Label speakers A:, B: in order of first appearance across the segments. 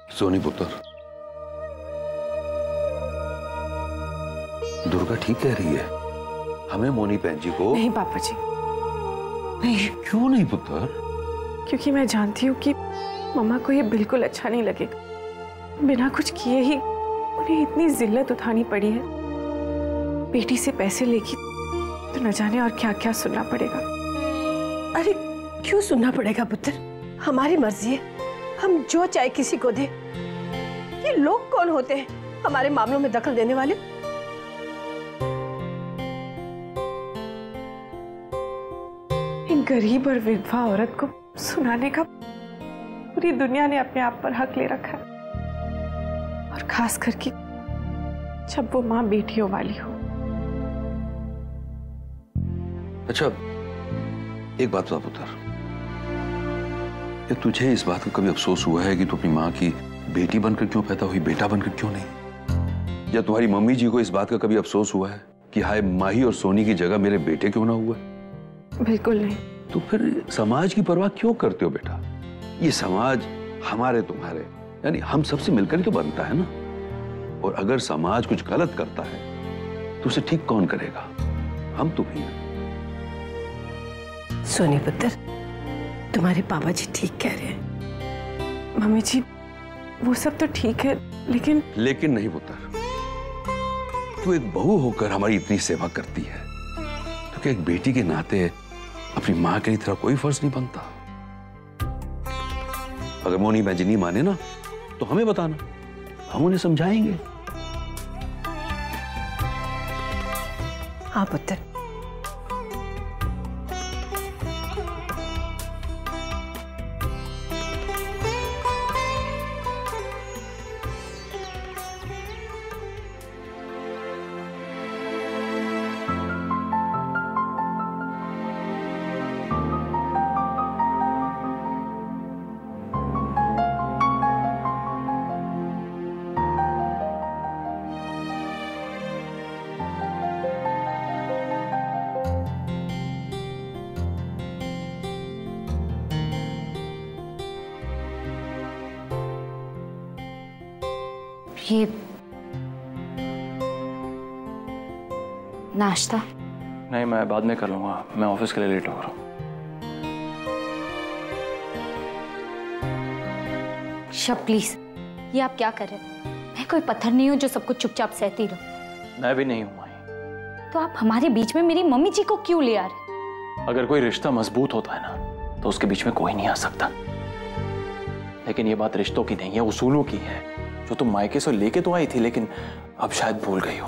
A: सोनी पुत्र, दुर्गा ठीक कह रही है। हमें मोनी बहन जी को।
B: नहीं पापा जी, नहीं।
A: क्यों नहीं पुत्र?
B: क्योंकि मैं जानती हूँ कि मम्मा को ये बिल्कुल अच्छा नहीं लगेगा। बिना कुछ किए ही उन्हें इतनी जिल्लत उठानी पड़ी है। बेटी से पैसे लेगी तो न जाने और क्या क्या सुनना पड़ेगा।
C: अरे क्यों सुनना पड़ेगा पुत्र? हमारी मर्जी है, हम जो चाहे किसी को दे। ये लोग कौन होते हैं हमारे मामलों में दखल देने वाले?
B: एक गरीब और विधवा औरत को सुनाने का पूरी दुनिया ने अपने आप पर हक ले रखा है, और खास करके जब वो माँ बेटियों वाली हो।
A: अच्छा एक बात बता पुत्र, ये तुझे इस बात का कभी अफसोस हुआ है कि तू अपनी माँ की बेटी बनकर क्यों पैदा हुई, बेटा बनकर क्यों नहीं? या तुम्हारी मम्मी जी को इस बात का कभी अफसोस हुआ है कि हाय माही और सोनी की जगह मेरे बेटे क्यों ना हुआ?
B: बिल्कुल नहीं।
A: तो फिर समाज की परवाह क्यों करते हो बेटा? ये समाज हमारे तुम्हारे यानी हम सबसे मिलकर ही तो बनता है ना। और अगर समाज कुछ गलत करता है तो उसे ठीक कौन करेगा? हम तो भी हैं।
C: सोनी पुत्र, तुम्हारे पापा जी ठीक कह रहे हैं।
B: मम्मी जी वो सब तो ठीक है, लेकिन
A: नहीं पुत्र, तू एक बहू होकर हमारी इतनी सेवा करती है तो क्या एक बेटी के नाते अपनी माँ की तरह कोई फर्ज नहीं बनता? अगर मोनी बहन जी नहीं माने ना तो हमें बताना, हम उन्हें समझाएंगे।
C: हाँ पुत्र।
D: ये नाश्ता?
E: नहीं, मैं बाद में कर लूंगा, मैं ऑफिस के लिए लेट हो रहा हूँ।
D: शब प्लीज, ये आप क्या कर रहे हैं? मैं कोई पत्थर नहीं हूँ जो सब कुछ चुपचाप सहती रहूं।
E: मैं भी नहीं हूँ माही।
D: तो आप हमारे बीच में मेरी मम्मी जी को क्यों ले आ रहे?
E: अगर कोई रिश्ता मजबूत होता है ना तो उसके बीच में कोई नहीं आ सकता। लेकिन ये बात रिश्तों की नहीं है, उसूलों की है, जो तुम मायके से लेके तो आई थी लेकिन अब शायद भूल गई हो।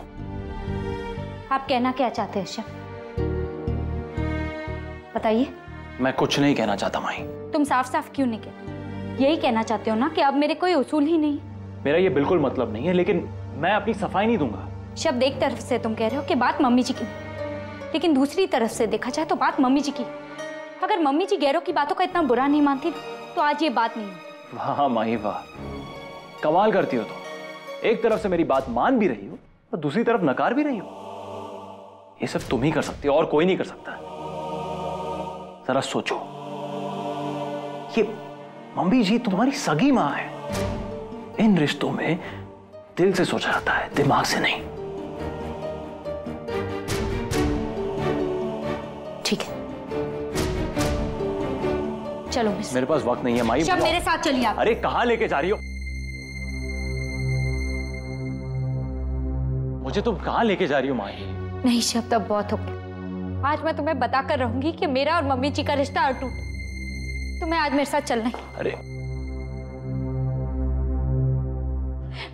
D: आप कहना क्या चाहते हैं शब? बताइए।
E: मैं कुछ नहीं कहना चाहता माही।
D: तुम साफ साफ क्यों नहीं कहते? यही कहना चाहते हो ना कि अब मेरे कोई उसूल ही नहीं?
E: मेरा ये बिल्कुल मतलब नहीं है, लेकिन मैं अपनी सफाई नहीं दूंगा।
D: शब्द एक तरफ से तुम कह रहे हो कि बात मम्मी जी की, लेकिन दूसरी तरफ से देखा जाए तो बात मम्मी जी की। अगर मम्मी जी गैरों की बातों का इतना बुरा नहीं मानती तो आज ये बात नहीं होती।
E: वाह माही वाह, कमाल करती हो तुम। एक तरफ से मेरी बात मान भी रही हो और दूसरी तरफ नकार भी रही हो। ये सब तुम ही कर सकती हो और कोई नहीं कर सकता। जरा सोचो, ये मम्मी जी तुम्हारी सगी मां है। इन रिश्तों में दिल से सोचा जाता है, दिमाग से नहीं।
D: ठीक है, चलो।
E: मेरे पास वक्त नहीं है माई।
D: शब मेरे साथ चलिए आप।
E: अरे कहां लेके जा रही हो मुझे? तुम कहां लेके जा रही हो माही?
D: नहीं शब्द, अब बहुत हो गया। आज मैं तुम्हें बताकर रहूंगी कि मेरा और मम्मी जी का रिश्ता अटूट। तुम्हें आज मेरे साथ चलना है।
E: अरे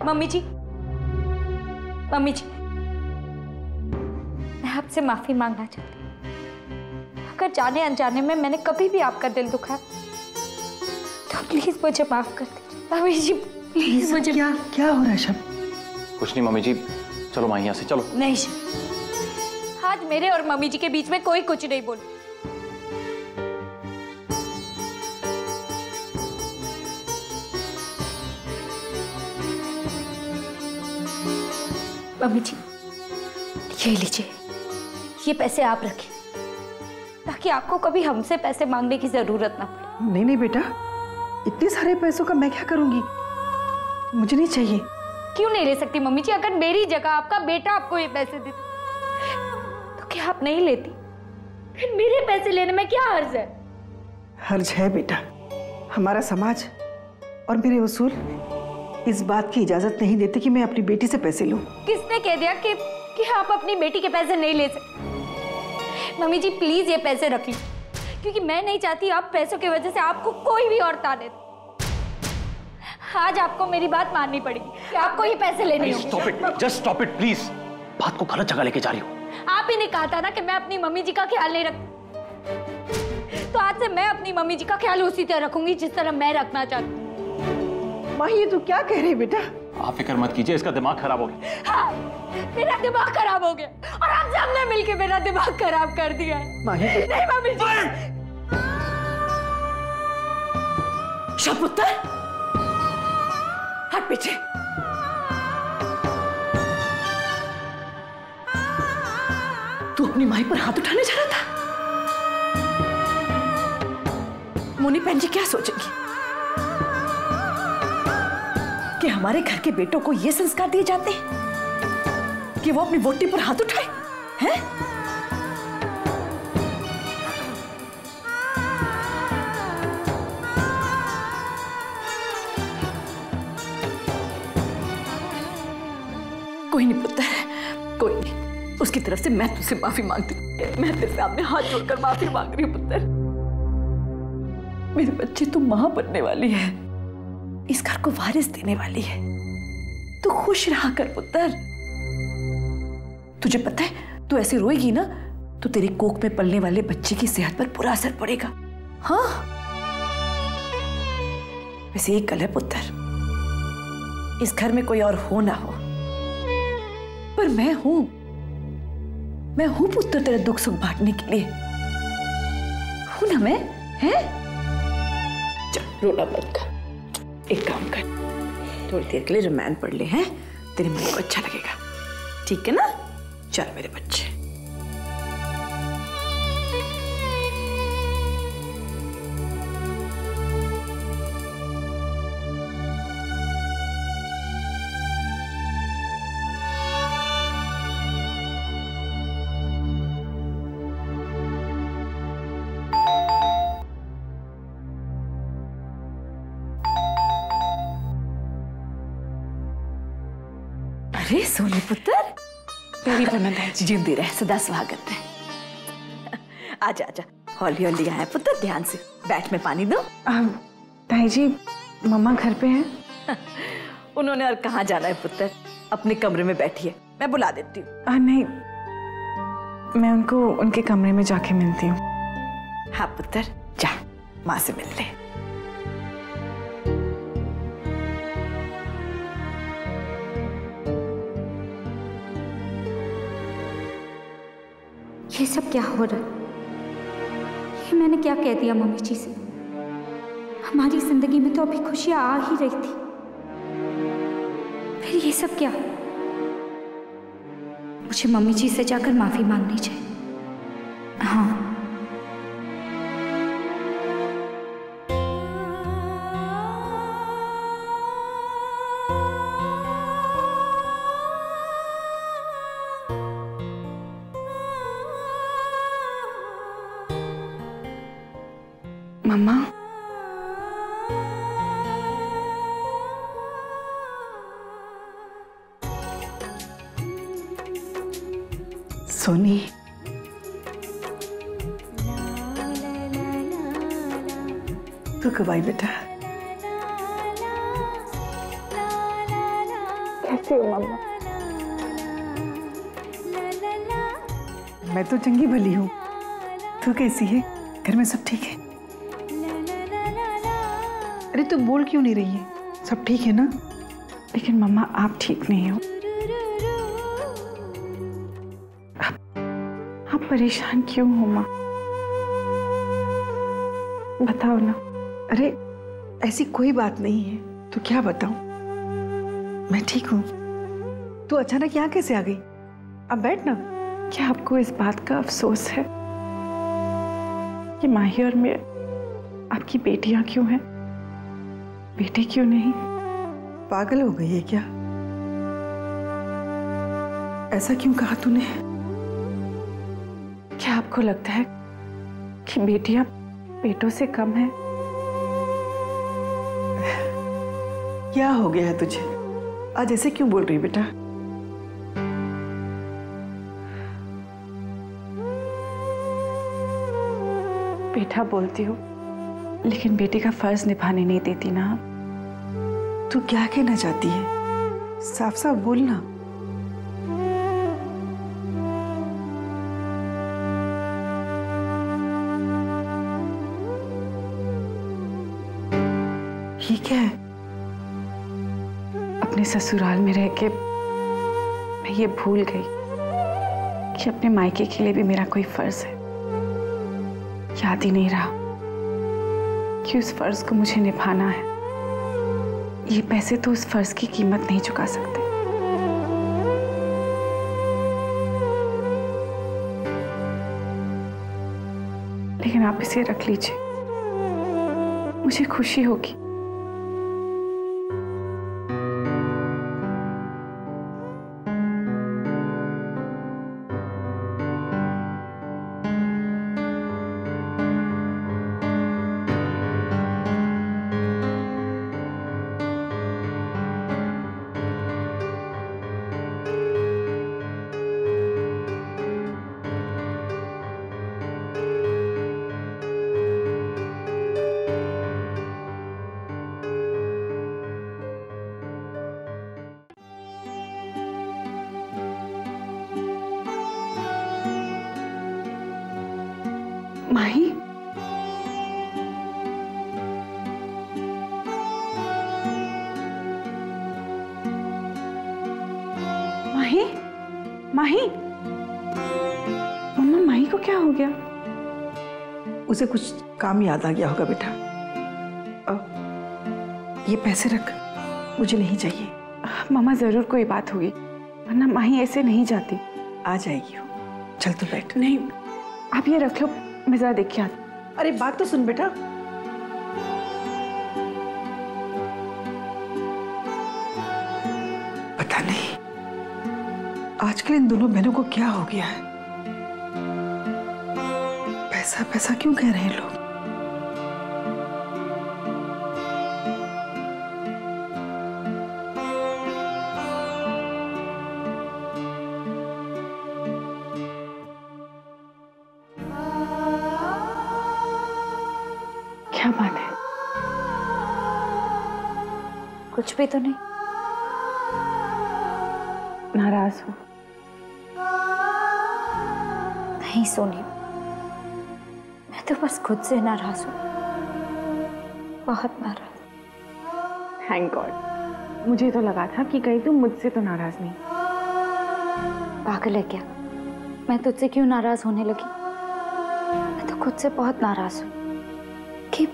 D: मम्मी जी, मम्मी जी, मैं आपसे माफी मांगना चाहती हूँ। अगर जाने अनजाने में मैंने कभी भी आपका दिल दुखाया तो प्लीज मुझे माफ कर दीजिए। मम्मी जी प्लीज मुझे।
C: क्या हो रहा है शब?
E: कुछ नहीं मम्मी जी, चलो माही यहाँ से चलो।
D: नहीं शब, आज मेरे और मम्मी जी के बीच में कोई कुछ नहीं बोल। मम्मी जी ये लीजिए, ये पैसे आप रखिए ताकि आपको कभी हमसे पैसे मांगने की जरूरत ना पड़े।
C: नहीं नहीं बेटा, इतने सारे पैसों का मैं क्या करूंगी? मुझे नहीं चाहिए।
D: क्यों नहीं ले सकती मम्मी जी? अगर मेरी जगह आपका बेटा आपको ये पैसे देता तो क्या आप नहीं लेती? फिर मेरे पैसे लेने में क्या हर्ज है?
C: हर्ज है बेटा। हमारा समाज और मेरे उसूल इस बात की इजाजत नहीं देते कि मैं अपनी बेटी से पैसे लूं।
D: किसने कह दिया कि आप अपनी बेटी के पैसे नहीं ले सकते? मम्मी जी प्लीज ये पैसे रख लीजिए, क्योंकि मैं नहीं चाहती आप पैसों की वजह से आपको कोई भी और ताने दे। आज आपको मेरी बात माननी पड़ेगी कि आपको ये पैसे लेने होंगे।
E: Stop it, just stop it please. बात को गलत जगह लेके जा रही हो।
D: आप ही ने कहा था ना कि मैं अपनी मम्मी जी का ख्याल नहीं रखती, तो आज से मैं अपनी मम्मी जी का ख्याल उसी तरह रखूंगी जिस तरह मैं रखना चाहती हूँ।
C: माँ ये तू क्या कह रही बेटा?
E: आप फिक्र मत कीजिए, इसका दिमाग खराब हो गया।
D: हाँ, मेरा दिमाग खराब हो गया और आप सबने मिलके मेरा दिमाग खराब कर दिया है। नहीं मम्मी जी।
C: शपुत्र, हट पीछे। तू अपनी माई पर हाथ उठाने जा रहा था? मुनि बहन जी क्या सोचेंगी कि हमारे घर के बेटों को ये संस्कार दिए जाते हैं कि वो अपनी वोटी पर हाथ उठाए हैं? कोई नहीं पुत्र, कोई नहीं। उसकी तरफ से मैं तुझसे माफी मांगती हूँ। मैं तेरे सामने हाथ जोड़कर माफी मांग रही हूँ पुत्र। मेरे बच्चे तू मां बनने वाली है, इस घर को वारिस देने वाली है। तू खुश रहा कर पुत्र। तुझे पता है तू ऐसे रोएगी ना तो तेरे कोख में पलने वाले बच्चे की सेहत पर बुरा असर पड़ेगा। हाँ वैसे एक गल है पुत्र, इस घर में कोई और हो ना हो पर मैं हूं पुत्र तेरा दुख सुख बांटने के लिए। हूं ना मैं? हैं? चल रोना बंद कर। एक काम कर, थोड़ी देर के लिए रामायण पढ़ ले। हैं? तेरे मन को अच्छा लगेगा, ठीक है ना? चल मेरे बच्चे। अरे सोनी पुत्र,
B: मेरी बनंद है।
C: जिंदी रहे, सदा स्वागत है। आजा आजा, हौली हौली आया पुत्र, ध्यान से बैठ। में पानी दो।
B: ताई जी मम्मा घर पे हैं?
C: उन्होंने और कहाँ जाना है पुत्र, अपने कमरे में बैठी है, मैं बुला देती हूँ।
B: नहीं, मैं उनको उनके कमरे में जाके मिलती हूँ।
C: हाँ पुत्र जा, माँ से मिल ले।
D: ये सब क्या हो रहा है? ये मैंने क्या कह दिया मम्मी जी से? हमारी जिंदगी में तो अभी खुशियां आ ही रही थी, फिर ये सब क्या? मुझे मम्मी जी से जाकर माफी मांगनी चाहिए। हाँ
B: मम्मा,
C: सोनी, तू कब आई बेटा?
B: कैसे हो मम्मा?
C: मैं तो चंगी भली हूँ, तू कैसी है? घर में सब ठीक है? अरे तू बोल क्यों नहीं रही है? सब ठीक है ना?
B: लेकिन मम्मा आप ठीक नहीं हो। आप परेशान क्यों हो माँ? बताओ ना।
C: अरे ऐसी कोई बात नहीं है, तो क्या बताऊं? मैं ठीक हूँ। तू अचानक यहाँ कैसे आ गई? अब बैठ ना।
B: क्या आपको इस बात का अफसोस है कि माही और मैं आपकी बेटियां क्यों हैं, बेटे क्यों नहीं?
F: पागल हो गई है क्या? ऐसा क्यों कहा तूने?
B: क्या आपको लगता है कि बेटियां बेटों से कम है?
F: क्या हो गया है तुझे? आज ऐसे क्यों बोल रही बेटा?
B: बेटा बोलती हो, लेकिन बेटे का फर्ज निभाने नहीं देती ना।
F: तू क्या कहना चाहती है? साफ साफ बोलना। ये क्या है?
B: अपने ससुराल में रह के मैं ये भूल गई कि अपने मायके के लिए भी मेरा कोई फर्ज है। याद ही नहीं रहा कि उस फर्ज को मुझे निभाना है। ये पैसे तो उस फर्ज की कीमत नहीं चुका सकते। लेकिन आप इसे रख लीजिए, मुझे खुशी होगी। माही, माही, माही, मम्मा माही को क्या हो गया?
F: उसे कुछ काम याद आ गया होगा बेटा। ये पैसे रख, मुझे नहीं चाहिए।
B: मम्मा जरूर कोई बात होगी, वरना माही ऐसे नहीं जाती।
F: आ जाएगी वो। चल तू बैठ।
B: नहीं, आप ये रख लो, मैं जरा देख के आती।
F: अरे बात तो सुन बेटा। पता नहीं आजकल इन दोनों बहनों को क्या हो गया है। पैसा पैसा क्यों कह रहे हैं लोग?
B: क्या बात है?
D: कुछ भी तो नहीं।
B: नाराज हो?
D: नहीं सोनी, मैं तो बस खुद से नाराज हूँ, बहुत नाराज।
B: Thank God. मुझे तो लगा था कि कहीं तुम मुझसे तो नाराज नहीं।
D: पागल है क्या? मैं तुझसे क्यों नाराज होने लगी? मैं तो खुद से बहुत नाराज हूँ कि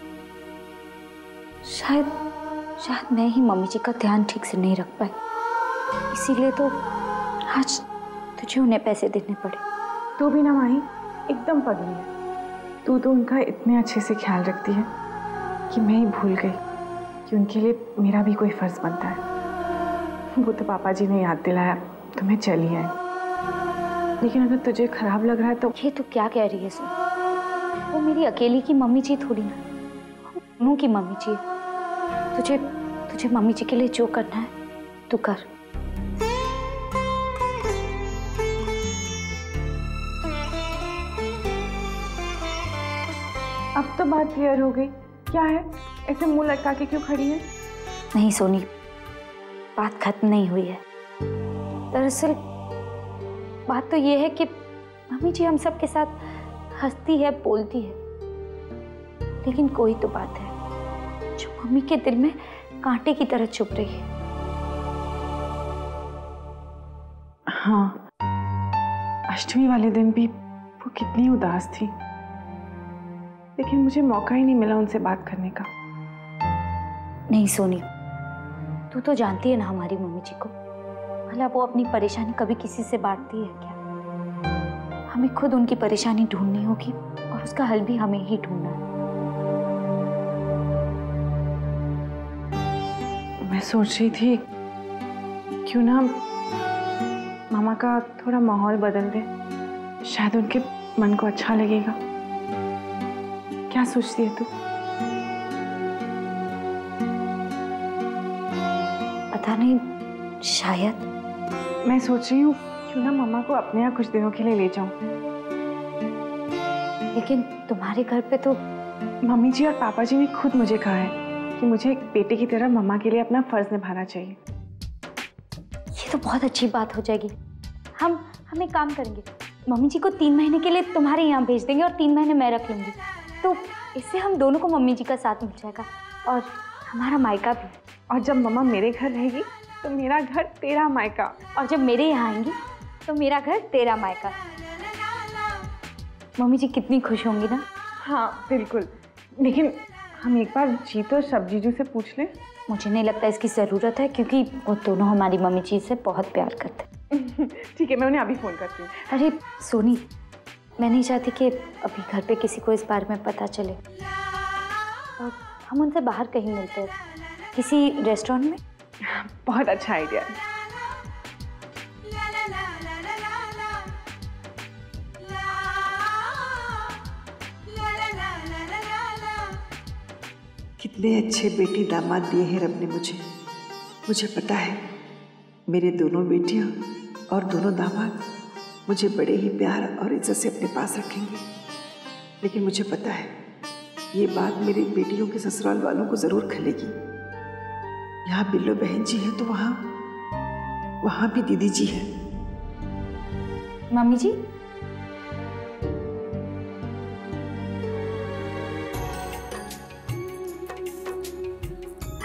D: शायद मैं ही मम्मी जी का ध्यान ठीक से नहीं रख पाई, इसीलिए तो आज तुझे उन्हें पैसे देने पड़े।
B: तू भी ना माही एकदम पगली है। तू तो उनका इतने अच्छे से ख्याल रखती है कि मैं ही भूल गई कि उनके लिए मेरा भी कोई फर्ज बनता है। वो तो पापा जी ने याद दिलाया तो मैं चली आई। लेकिन अगर तुझे खराब लग रहा है तो।
D: ये तू क्या कह रही है सुन? वो मेरी अकेली की मम्मी जी थोड़ी ना, दोनों की मम्मी जी है। तुझे मम्मी जी के लिए जो करना है तू कर।
B: अब तो बात क्लियर हो गई। क्या है, ऐसे मुंह लटका के क्यों खड़ी है?
D: नहीं सोनी, बात खत्म नहीं हुई है। दरअसल बात तो ये है कि मम्मी जी हम सब के साथ हंसती है, बोलती है, लेकिन कोई तो बात है जो मम्मी के दिल में कांटे की तरह चुभ रही है।
B: हाँ, अष्टमी वाले दिन भी वो कितनी उदास थी, लेकिन मुझे मौका ही नहीं मिला उनसे बात करने का।
D: नहीं सोनी, तू तो जानती है ना हमारी मम्मी जी को, भला वो अपनी परेशानी कभी किसी से बांटती है क्या? हमें खुद उनकी परेशानी ढूंढनी होगी और उसका हल भी हमें ही ढूंढना है।
B: मैं सोच रही थी क्यों ना मामा का थोड़ा माहौल बदल दे, शायद उनके मन को अच्छा लगेगा। क्या सोचती है तू?
D: पता नहीं, शायद।
B: मैं सोच रही हूँ क्यों ना मामा को अपने यहाँ कुछ दिनों के लिए ले जाऊं।
D: लेकिन तुम्हारे घर पे तो
B: मम्मी जी और पापा जी ने खुद मुझे कहा है कि मुझे एक बेटे की तरह मम्मा के लिए अपना फर्ज निभाना चाहिए।
D: ये तो बहुत अच्छी बात हो जाएगी। हम एक काम करेंगे, मम्मी जी को 3 महीने के लिए तुम्हारे यहाँ भेज देंगे और 3 महीने मैं रख लूंगी। तो इससे हम दोनों को मम्मी जी का साथ मिल जाएगा और हमारा मायका भी।
B: और जब मम्मा मेरे घर रहेगी तो मेरा घर तेरा मायका,
D: और जब मेरे यहाँ आएंगी तो मेरा घर तेरा मायका। मम्मी जी कितनी खुश होंगी ना।
B: हाँ बिल्कुल, लेकिन हम एक बार जीत और सब जीजू से पूछ लें।
D: मुझे नहीं लगता इसकी ज़रूरत है, क्योंकि वो दोनों हमारी मम्मी जी से बहुत प्यार करते हैं।
B: ठीक है, मैं उन्हें अभी फ़ोन करती हूँ।
D: अरे सोनी, मैं नहीं चाहती कि अभी घर पे किसी को इस बारे में पता चले। और हम उनसे बाहर कहीं मिलते हैं, किसी रेस्टोरेंट में।
B: बहुत अच्छा आइडिया है।
F: कितने अच्छे बेटे दामाद दिए हैं रब ने मुझे। मुझे पता है मेरे दोनों बेटियां और दोनों दामाद मुझे बड़े ही प्यार और इज्जत से अपने पास रखेंगे। लेकिन मुझे पता है ये बात मेरी बेटियों के ससुराल वालों को ज़रूर खलेगी। यहाँ बिल्लो बहन जी हैं तो वहाँ भी दीदी जी हैं।
D: मम्मी जी,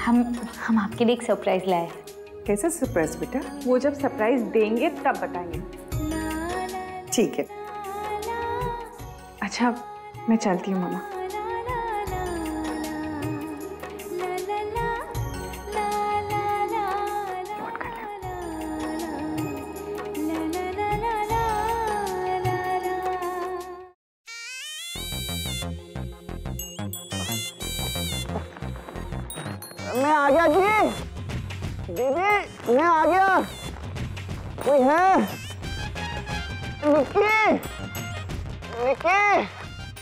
D: हम आपके लिए एक सरप्राइज लाए हैं।
F: कैसा सरप्राइज बेटा?
B: वो जब सरप्राइज देंगे तब बताएंगे।
F: ठीक है।
B: अच्छा, मैं चलती हूँ मामा।
G: मैं आ गया जी। दीदी मैं आ गया। कोई है? निक्की, निक्की,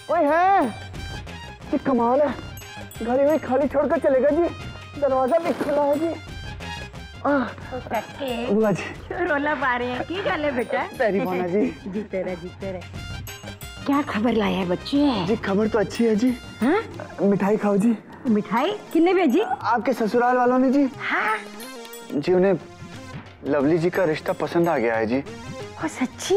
G: कोई है? ये कमाल है, घर में खाली छोड़कर चलेगा जी, दरवाजा भी खुला है जी। बुआ जी
C: रोला पा रहे हैं, की गल है बेटा?
G: तेरी बोना जी।
C: जीते रहे। क्या खबर लाया है बच्चे?
G: जी खबर तो अच्छी है जी।
C: हाँ?
G: मिठाई खाओ जी।
C: मिठाई किन्ने भेजी?
G: आपके ससुराल वालों ने जी।
C: हाँ?
G: जी उन्हें लवली जी का रिश्ता पसंद आ गया है जी।
C: ओ सच्ची?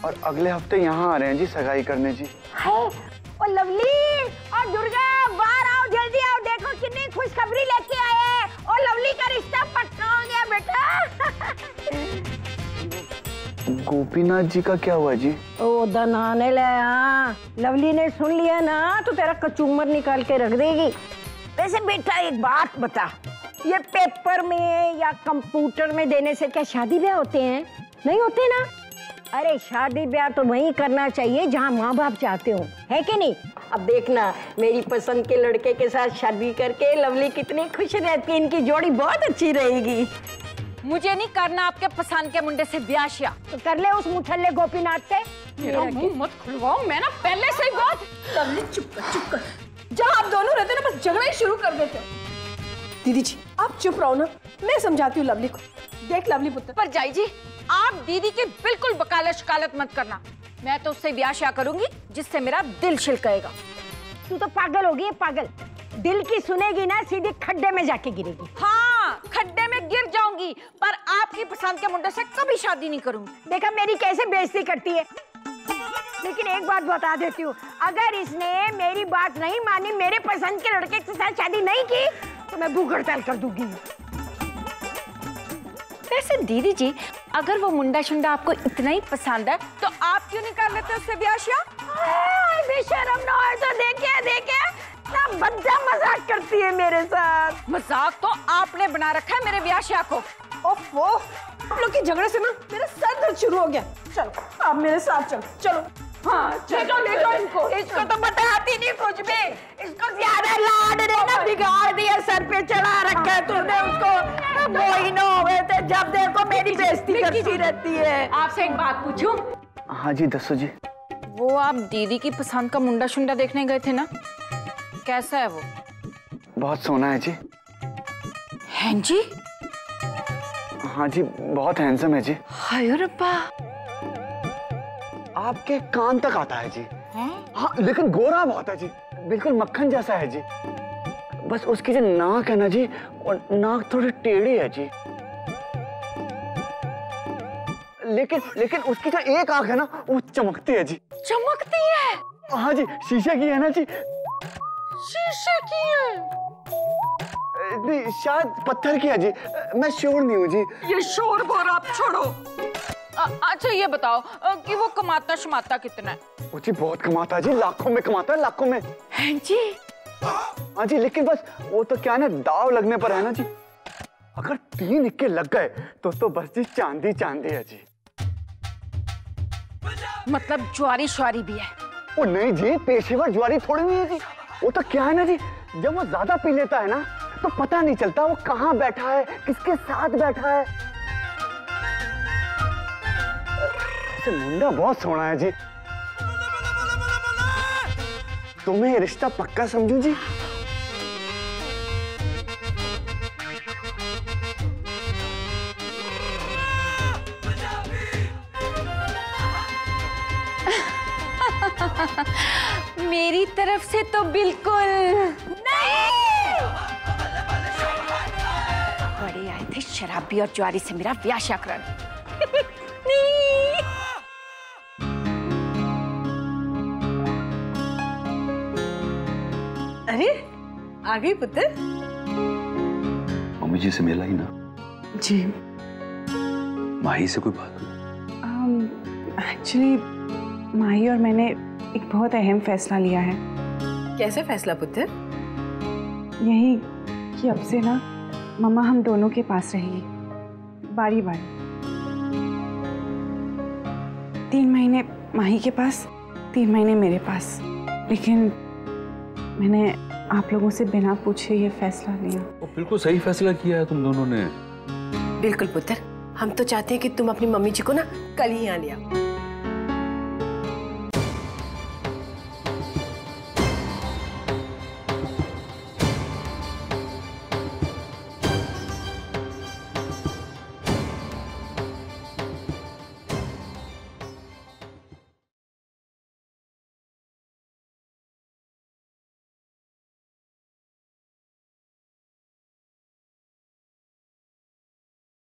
G: और अगले हफ्ते यहाँ आ रहे हैं जी सगाई करने जी।
C: है? ओ लवली और दुर्गा, बाहर आओ, जल्दी आओ, देखो कितनी खुशखबरी लेके आए हैं। ओ लवली का रिश्ता पक्का हो गया बेटा।
G: गोपीनाथ जी का क्या हुआ जी?
C: ओ दनाने ले, लवली ने सुन लिया ना तो तेरा कचूमर निकाल के रख देगी। वैसे बेटा एक बात बता, ये पेपर में या कंप्यूटर में देने से क्या शादी ब्याह होते हैं? नहीं होते ना। अरे शादी ब्याह तो वहीं करना चाहिए जहाँ माँ बाप चाहते हो, है कि नहीं? अब देखना मेरी पसंद के लड़के के साथ शादी करके लवली कितनी खुश रहती है, इनकी जोड़ी बहुत अच्छी रहेगी।
H: मुझे नहीं करना आपके पसंद के मुंडे से ब्याह शिया।
C: तो कर ले उस मुठल्ले गोपीनाथ से।
H: मेरा मुंह मत खुलवाओ, मैं ना पहले से ही बात।
C: लवली चुप कर।
H: जहाँ आप दोनों रहते ना बस झगड़ा ही शुरू कर देते हो।
I: दीदी जी आप चुप रहो ना, मैं समझाती हूँ लवली को। देख लवली पुत्र।
H: पर जाई जी, आप दीदी की बिल्कुल वकालत शिकालत मत करना। मैं तो उससे ब्याह शिया करूंगी जिससे मेरा दिल छिलकेगा।
C: तू तो पागल होगी, पागल। दिल की सुनेगी ना सीधे खड्डे में जाके गिरेगी।
H: हाँ, खड्डे में गिर जाऊंगी, पर आपकी पसंद के मुंडे से कभी शादी नहीं करूंगी।
C: देखा मेरी कैसे बेइज्जती करती है। लेकिन एक बात बता देती हूँ, अगर इसने मेरी बात नहीं मानी, मेरे पसंद के लड़के के साथ शादी नहीं की, तो मैं भूख हड़ताल कर दूंगी।
H: वैसे दीदी जी, अगर वो मुंडा शुंडा आपको इतना ही पसंद है तो आप क्यों नहीं कर लेते उससे ब्याह शिया?
C: बेशरम ना हो तो देखे ना बच्चा मजाक करती है मेरे साथ।
H: मजाक तो आपने बना रखा है मेरे ब्याह शिया को।
I: आप लोग के झगड़े से ना मेरा सर दर्द शुरू हो गया। चलो आप मेरे साथ चलो।
H: हाँ देखो देखो इसको तो बताती नहीं कुछ भी, इसको ज्यादा लाड देना बिगाड़ दिया, सर पे चढ़ा रखा है तूने उसको। महीनों हुए थे जब देखो मेरी बेइज्जती करती रहती है। आपसे एक बात पूछूं?
G: हाँ जी दसो जी।
H: वो आप दीदी की पसंद का मुंडा शुंडा देखने गए थे ना, कैसा है वो?
G: बहुत सोना है जी।
H: हैं जी?
G: हाँ जी बहुत हैंडसम है जी।
H: हाय रब्बा,
G: आपके कान तक आता है जी। हाँ लेकिन गोरा बहुत है जी, बिल्कुल मक्खन जैसा है जी। बस उसकी जो नाक है ना जी, और नाक थोड़ी टेढ़ी है जी। लेकिन उसकी जो एक आंख है ना वो चमकती है जी।
H: चमकती है?
G: हाँ जी, शीशे की है ना जी।
H: शीशे की है?
G: नहीं शायद पत्थर की है जी, मैं श्योर नहीं हूँ जी।
H: ये शोर बोर आप छोड़ो। अच्छा ये बताओ कि वो कमाता शमाता कितना है?
G: वो जी बहुत कमाता है जी, लाखों में कमाता है, लाखों में।
H: हैं जी?
G: हाँ जी, लेकिन बस वो तो क्या ना, दाव लगने पर है ना जी। अगर 3 इक्के लग गए तो बस जी चांदी चांदी है जी।
H: मतलब ज्वारी श्वारी भी है?
G: वो नहीं जी, पेशेवर ज्वारी थोड़ी नहीं है जी। वो तो क्या है ना जी, जब वो ज्यादा पी लेता है ना तो पता नहीं चलता वो कहाँ बैठा है, किसके साथ बैठा है। मुंडा बहुत सोना है जी। तुम्हें ये रिश्ता पक्का समझू जी?
H: मेरी तरफ से तो बिल्कुल नहीं। बड़े आए थे शराबी और ज्वारी से मेरा ब्याह कराने। नहीं।
I: अरे आ गई पुत्र।
A: मम्मी जी से मिला ही ना?
B: जी
A: माही से कोई बात हुई?
B: एक्चुअली माही और मैंने एक बहुत अहम फैसला लिया है।
I: कैसे फैसला पुत्र?
B: यही कि अब से ना मम्मा हम दोनों के पास रहेगी, बारी बारी। 3 महीने माही के पास, 3 महीने मेरे पास। लेकिन मैंने आप लोगों से बिना पूछे ये फैसला लिया।
A: वो बिल्कुल सही फैसला किया है तुम दोनों ने।
I: बिल्कुल पुत्र, हम तो चाहते हैं कि तुम अपनी मम्मी जी को ना कल ही यहाँ ले आओ।